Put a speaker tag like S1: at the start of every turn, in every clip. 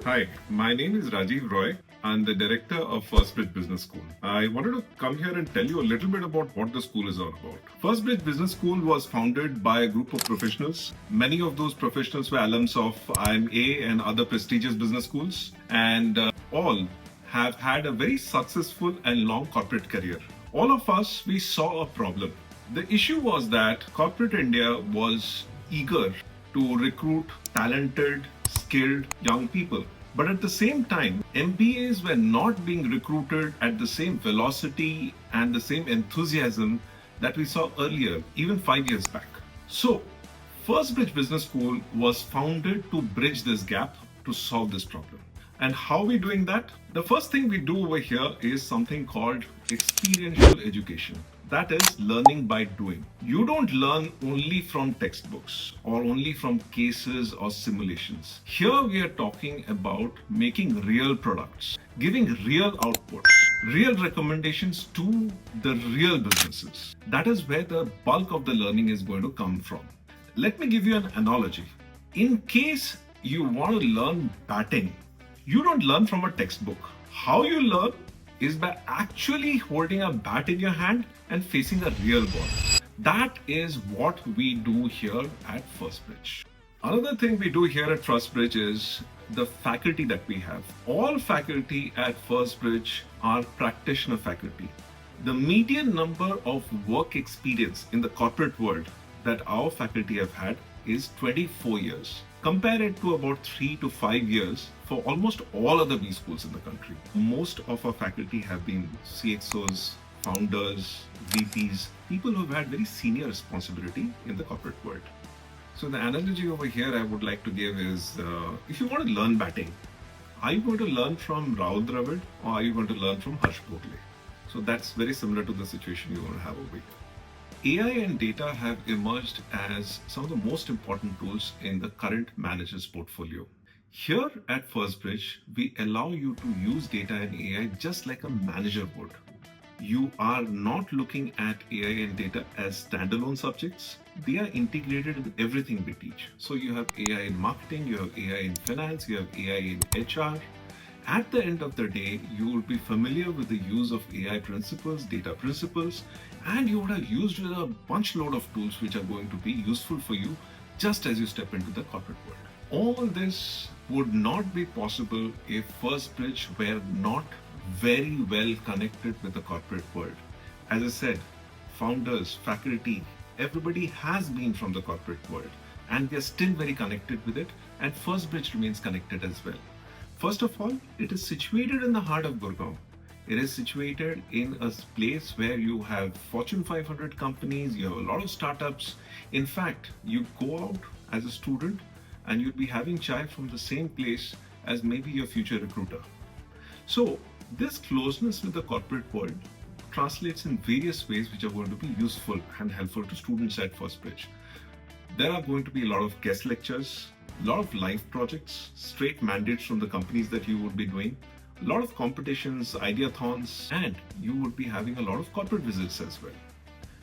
S1: Hi, my name is Rajiv Roy. I'm the director of FirstBridge Business School. I wanted to come here and tell you a little bit about what the school is all about. FirstBridge Business School was founded by a group of professionals. Many of those professionals were alums of IMA and other prestigious business schools, and all have had a very successful and long corporate career. All of us, we saw a problem. The issue was that corporate India was eager to recruit talented, skilled young people. But at the same time, MBAs were not being recruited at the same velocity and the same enthusiasm that we saw earlier, even 5 years back. So, FirstBridge Business School was founded to bridge this gap to solve this problem. And how are we doing that? The first thing we do over here is something called experiential education. That is learning by doing. You don't learn only from textbooks or only from cases or simulations. Here we are talking about making real products, giving real outputs, real recommendations to the real businesses. That is where the bulk of the learning is going to come from. Let me give you an analogy. In case you want to learn batting, you don't learn from a textbook. How you learn is by actually holding a bat in your hand and facing a real ball. That is what we do here at FirstBridge. Another thing we do here at FirstBridge is the faculty that we have. All faculty at FirstBridge are practitioner faculty. The median number of work experience in the corporate world that our faculty have had is 24 years. Compare it to about 3 to 5 years for almost all other B schools in the country. Most of our faculty have been CXOs, founders, VPs, people who have had very senior responsibility in the corporate world. So the analogy over here I would like to give is, if you want to learn batting, are you going to learn from Rahul Dravid or are you going to learn from Harsh Bhogle? So that's very similar to the situation you want to have over here. AI and data have emerged as some of the most important tools in the current manager's portfolio. Here at FirstBridge, we allow you to use data and AI just like a manager would. You are not looking at AI and data as standalone subjects. They are integrated in everything we teach. So you have AI in marketing, you have AI in finance, you have AI in HR. At the end of the day, you will be familiar with the use of AI principles, data principles, and you would have used a bunch load of tools which are going to be useful for you just as you step into the corporate world. All this would not be possible if FirstBridge were not very well connected with the corporate world. As I said, founders, faculty, everybody has been from the corporate world and we are still very connected with it, and FirstBridge remains connected as well. First of all, it is situated in the heart of Gurgaon. It is situated in a place where you have Fortune 500 companies, you have a lot of startups. In fact, you go out as a student and you'd be having chai from the same place as maybe your future recruiter. So this closeness with the corporate world translates in various ways which are going to be useful and helpful to students at FirstBridge. There are going to be a lot of guest lectures, a lot of live projects, straight mandates from the companies that you would be doing, a lot of competitions, ideathons, and you would be having a lot of corporate visits as well.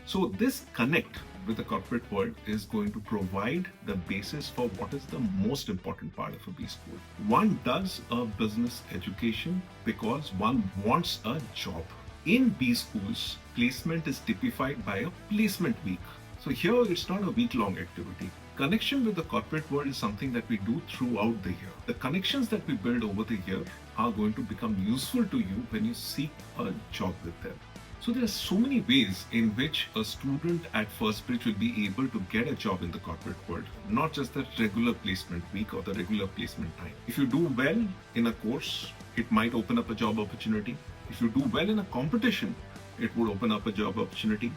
S1: So this connect with the corporate world is going to provide the basis for what is the most important part of a B school. One does a business education because one wants a job. In B schools, placement is typified by a placement week. So here it's not a week-long activity. Connection with the corporate world is something that we do throughout the year. The connections that we build over the year are going to become useful to you when you seek a job with them. So there are so many ways in which a student at FirstBridge will be able to get a job in the corporate world, not just the regular placement week or the regular placement time. If you do well in a course, it might open up a job opportunity. If you do well in a competition, it would open up a job opportunity.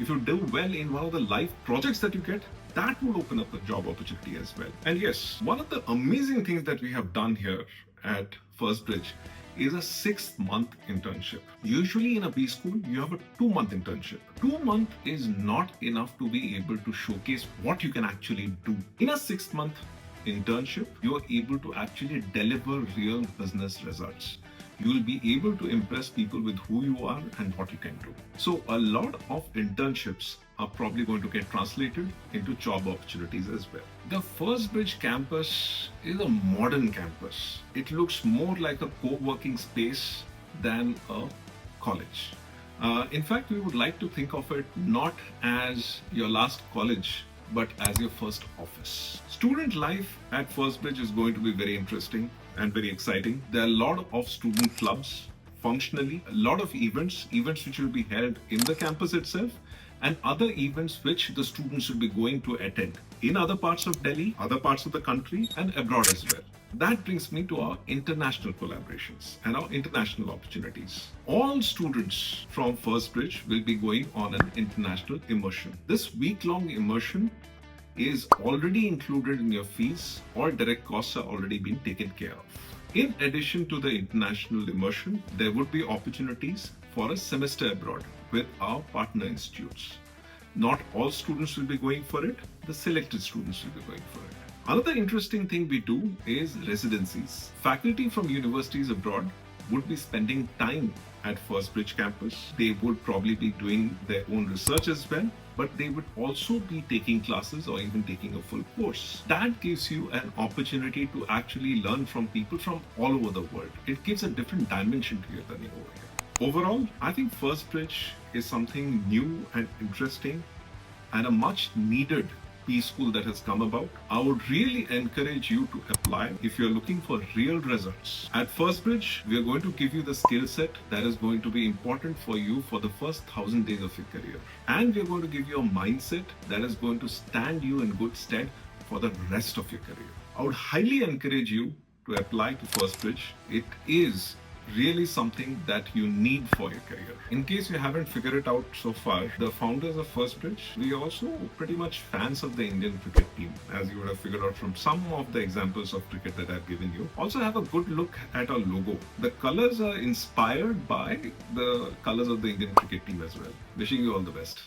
S1: If you do well in one of the live projects that you get, that would open up a job opportunity as well. And yes, one of the amazing things that we have done here at FirstBridge is a 6-month internship. Usually in a B school, you have a 2-month internship. 2 months is not enough to be able to showcase what you can actually do. In a 6-month internship, you are able to actually deliver real business results. You will be able to impress people with who you are and what you can do. So a lot of internships are probably going to get translated into job opportunities as well. The FirstBridge campus is a modern campus. It looks more like a co-working space than a college. In fact, we would like to think of it not as your last college, but as your first office. Student life at FirstBridge is going to be very interesting and very exciting. There are a lot of student clubs, functionally, a lot of events which will be held in the campus itself, and other events which the students will be going to attend in other parts of Delhi, other parts of the country, and abroad as well. That brings me to our international collaborations and our international opportunities. All students from FirstBridge will be going on an international immersion. This week-long immersion is already included in your fees. All direct costs are already being taken care of. In addition to the international immersion, there would be opportunities for a semester abroad with our partner institutes. Not all students will be going for it, the selected students will be going for it. Another interesting thing we do is residencies. Faculty from universities abroad would be spending time at FirstBridge campus. They would probably be doing their own research as well, but they would also be taking classes or even taking a full course. That gives you an opportunity to actually learn from people from all over the world. It gives a different dimension to your learning over here. Overall, I think FirstBridge is something new and interesting and a much needed school that has come about. I would really encourage you to apply if you're looking for real results. At FirstBridge, we are going to give you the skill set that is going to be important for you for the first 1,000 days of your career. And we're going to give you a mindset that is going to stand you in good stead for the rest of your career. I would highly encourage you to apply to FirstBridge. It is really something that you need for your career. In case you haven't figured it out so far, the founders of FirstBridge, we are also pretty much fans of the Indian cricket team, as you would have figured out from some of the examples of cricket that I've given you. Also have a good look at our logo. The colors are inspired by the colors of the Indian cricket team as well. Wishing you all the best.